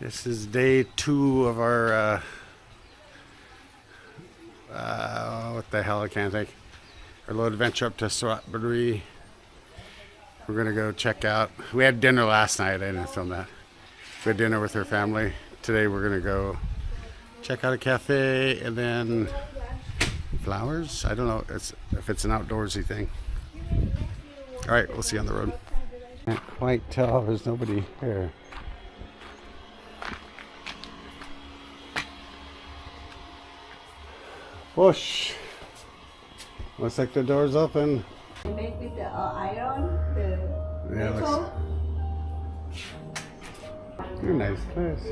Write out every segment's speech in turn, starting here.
This is day 2 of our, what the hell, I can't think. Our little adventure up to Saraburi. We're gonna go check out, we had dinner last night, I didn't film that. We had dinner with her family. Today we're gonna go check out a cafe and then flowers? I don't know if it's an outdoorsy thing. All right, we'll see you on the road. Can't quite tell, there's nobody here. Whoosh. Looks like the door's open. Make with the iron, the Yeah, you're a nice place.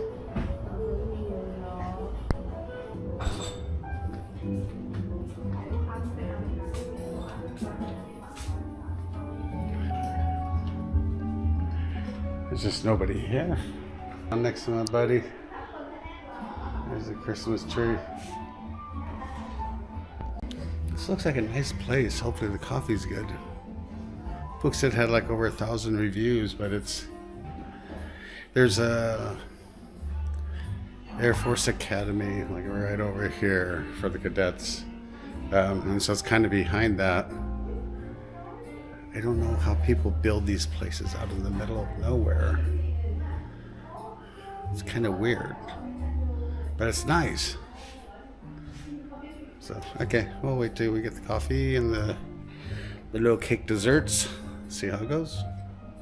There's just nobody here. I'm next to my buddy. There's a Christmas tree. This looks like a nice place. Hopefully the coffee's good. Book said it had like over 1,000 reviews, but there's a Air Force Academy like right over here for the cadets, and so it's kind of behind that. I don't know how people build these places out in the middle of nowhere. It's kind of weird, but it's nice. So, okay, we'll wait till we get the coffee and the little cake desserts. See how it goes.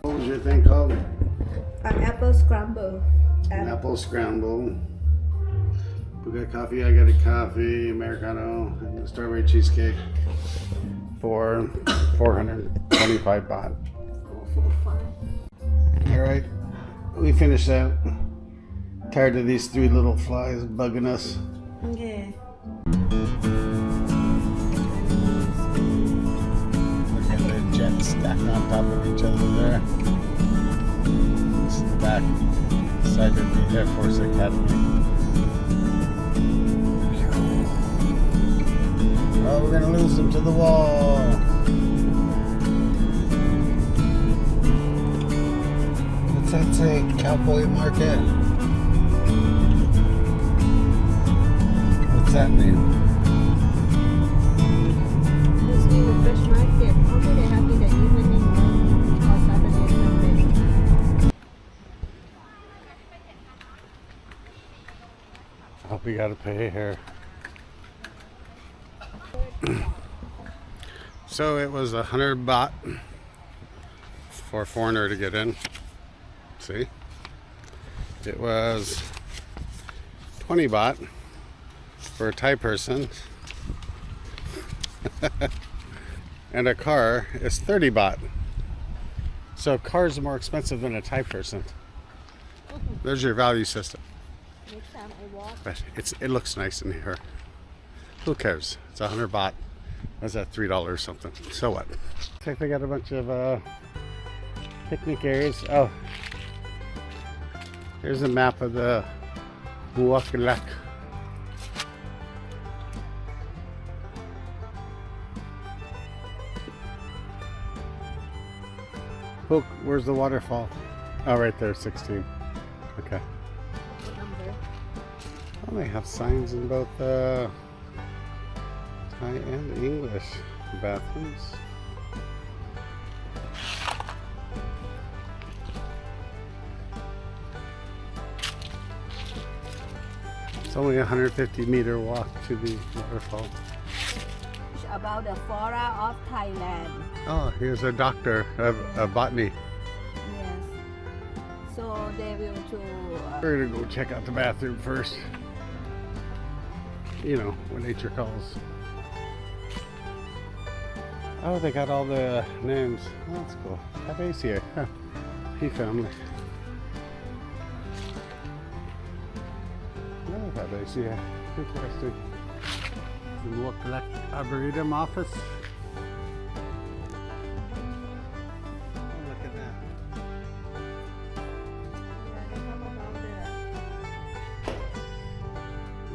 What was your thing called? An apple scramble. An apple scramble. We got coffee, I got a coffee, Americano, and a strawberry cheesecake for 425 baht. Alright, we finished that. Tired of these 3 little flies bugging us. Okay. Look at the jets stacked on top of each other there. This is the back side of the Air Force Academy. Oh, we're gonna lose them to the wall. What's that say? Cowboy market? What's that mean? This is the fresh market. Okay, they have in the evening or Saturday, Sunday. I hope we gotta pay here. So it was 100 baht for a foreigner to get in. See? It was 20 baht for a Thai person. And a car is 30 baht. So cars are more expensive than a Thai person. There's your value system. Next time I walk. But it looks nice in here. Who cares? It's 100 baht. What's that, $3 or something? So what? Looks like they got a bunch of picnic areas. Oh, here's a map of the Muak Lek. Look, where's the waterfall? Oh, right there, 16. Okay. Number. Well, they have signs in both Thai and English bathrooms. It's only a 150-meter walk to the waterfall. It's about the flora of Thailand. Oh, here's a doctor of botany. Yes. So they will to. We're gonna go check out the bathroom first. You know, when nature calls. Oh, they got all the names. Oh, that's cool. Have here. Huh. P family. Oh, have here. Interesting. The Muak Lek Arboretum office. Oh, look at that.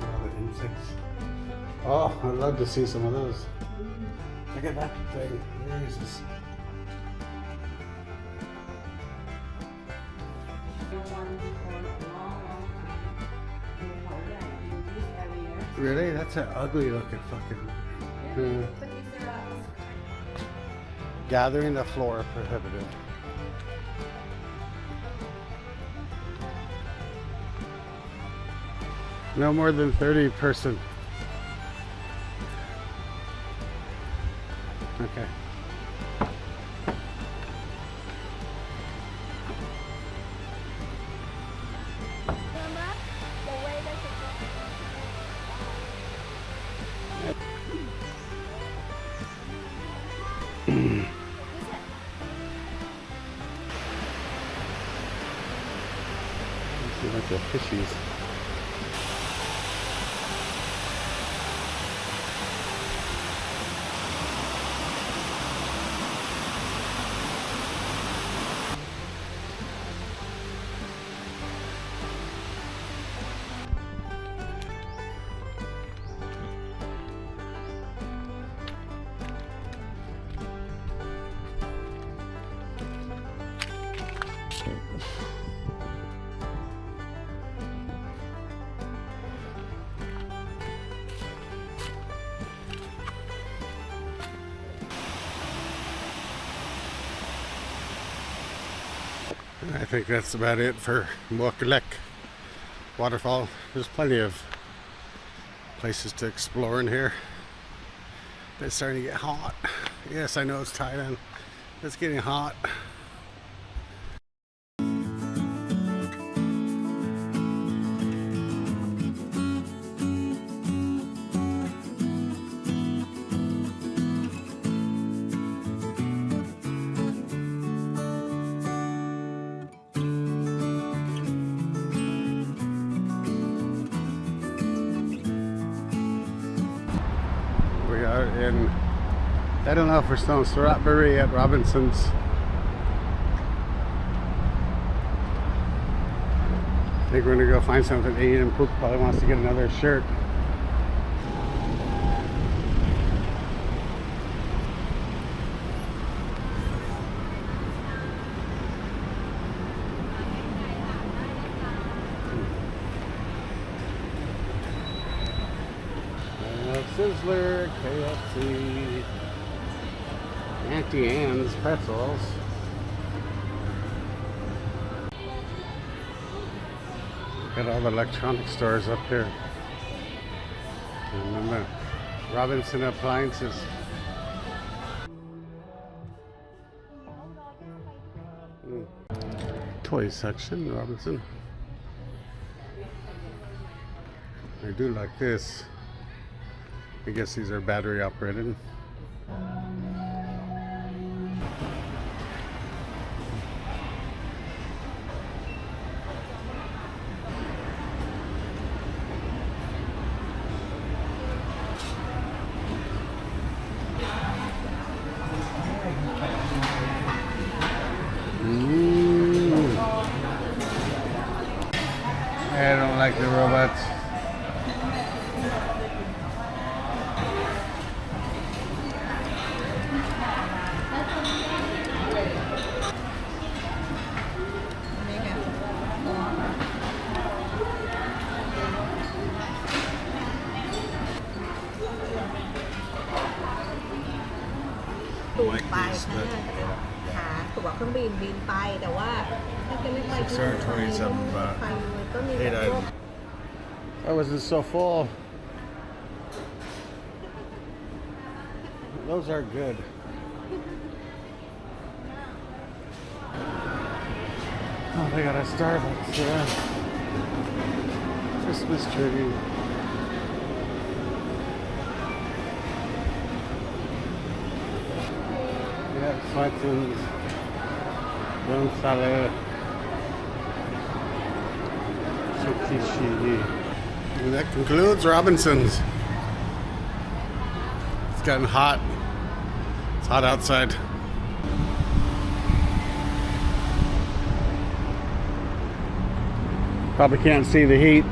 All the insects. Oh, I'd love to see some of those. Look at that thing. Jesus. Really? That's an ugly looking fucking. Gathering the floor prohibited. No more than 30 person. Okay. See like the fishies. I think that's about it for Muak Lek Waterfall. There's plenty of places to explore in here. It's starting to get hot. Yes, I know it's Thailand. It's getting hot. We are in, I don't know if we're still in Saraburi at Robinson's. I think we're gonna go find something to eat, and Pook probably wants to get another shirt. Sizzler, KFC, Auntie Anne's pretzels. Got all the electronic stores up here. And then the Robinson appliances. Toy section, Robinson. I do like this. I guess these are battery operated. I don't like the robots.ตั๋วไปหาตั๋วเครื่องบินไปแต่ว่าถ้าจะไม่ไปที่ไทยไปเลยก็มีแบบพวก I wasn't so full. Those are good. Oh, they got a Starbucks. Yeah. Christmas tree. Yeah, Swenson's. Gonzalez. And that concludes Robinson's. It's gotten hot. It's hot outside. Probably can't see the heat.